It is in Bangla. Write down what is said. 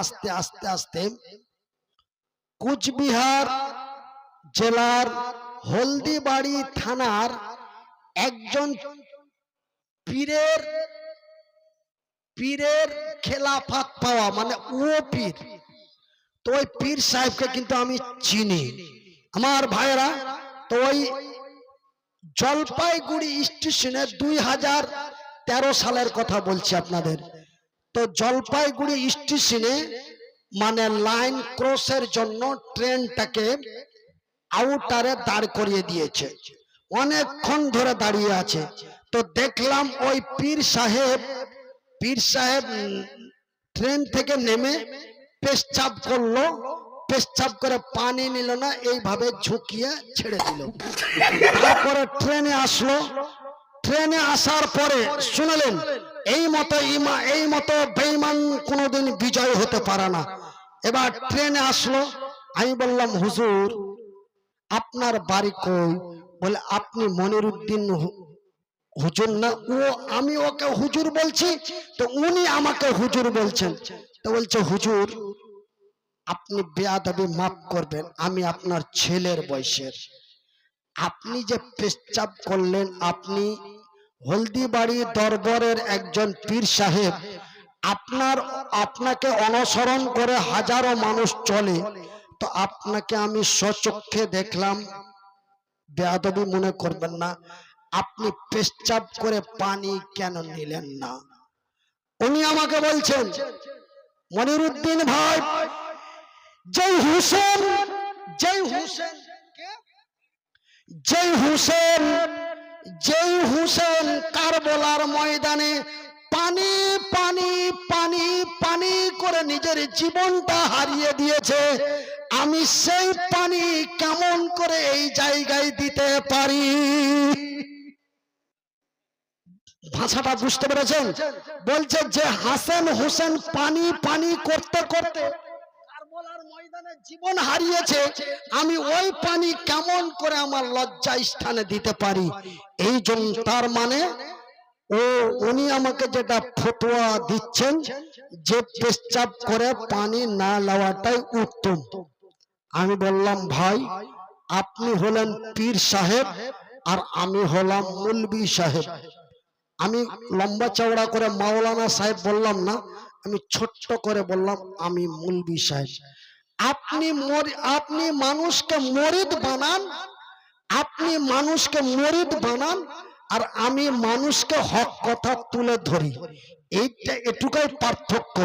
আস্তে আস্তে আস্তে আস্তে কুচবিহার জেলার হলদিবাড়ি থানার একজন পীরের খেলাফত পাওয়া, মানে ও পীর। তো ওই পীর সাহেবকে কিন্তু আমি চিনি আমার ভাইরা। তো ওই জলপাইগুড়ি স্টেশনে 2013 সালের কথা বলছি আপনাদের। তো জলপাইগুড়ি স্টেশনে মানে লাইন ক্রসের জন্য ট্রেনটাকে আউটারে দাঁড় করিয়ে দিয়েছে, অনেকক্ষণ ধরে দাঁড়িয়ে আছে। তো দেখলাম ওই পীর সাহেব ট্রেন থেকে নেমে পেশাব করলো, পেশাব করে পানি নিল না, এইভাবে ঝুঁকিয়ে ছেড়ে দিল। তারপরে ট্রেনে আসলো, ট্রেনে আসার পরে শুনলেন এই মতো বেঈমান কোনোদিন বিজয় হতে পারে না। এবার ট্রেনে আসলো, আমি বললাম হুজুর আপনার বাড়ি কই? বলে আপনি মনিরুদ্দিন হুজুর না? ও আমি ওকে হুজুর বলছি, তো উনি আমাকে হুজুর বলছেন। তো বলছে হুজুর আপনি বেয়াদবি মাফ করবেন, আমি আপনার ছেলের বয়সের। আপনি যে পেশাব করলেন, আপনি হলদিবাড়ি দরবারের একজন পীর সাহেব, আপনাকে অনুসরণ করে হাজারো মানুষ চলে। তো আপনাকে আমি স্বচক্ষে দেখলাম, বেয়াদবি মনে করবেন না, আপনি পেশাব করে পানি কেন নিলেন না? উনি আমাকে বলছেন মনিরুদ্দিন ভাই, যেই হুসেন কারবালার ময়দানে পানি পানি পানি পানি করে নিজের জীবনটা হারিয়ে দিয়েছে, আমি সেই পানি কেমন করে এই জায়গায় দিতে পারি? ভাষাটা বুঝতে পেরেছেন? বলছে যে হাসান হোসেন পানি পানি করতে করতে কারবালার ময়দানে জীবন হারিয়েছে, আমি ওই পানি কেমন করে আমার লজ্জা স্থানে দিতে পারি? এই জন্য তার মানে উনি আমাকে যেটা ফতোয়া দিচ্ছেন যে পেশাব করে পানি না নেওয়াটাই উত্তম। আমি বললাম ভাই আপনি হলেন পীর সাহেব আর আমি হলাম মৌলবি সাহেব। আমি লম্বা চওড়া করে মাওলানা সাহেব বললাম না, আমি ছোট্ট করে বললাম আমি মৌলবি সাহেব। আপনি মানুষকে মরিদ বানান, আর আমি মানুষকে হক কথা তুলে ধরি, এটুকুই পার্থক্য।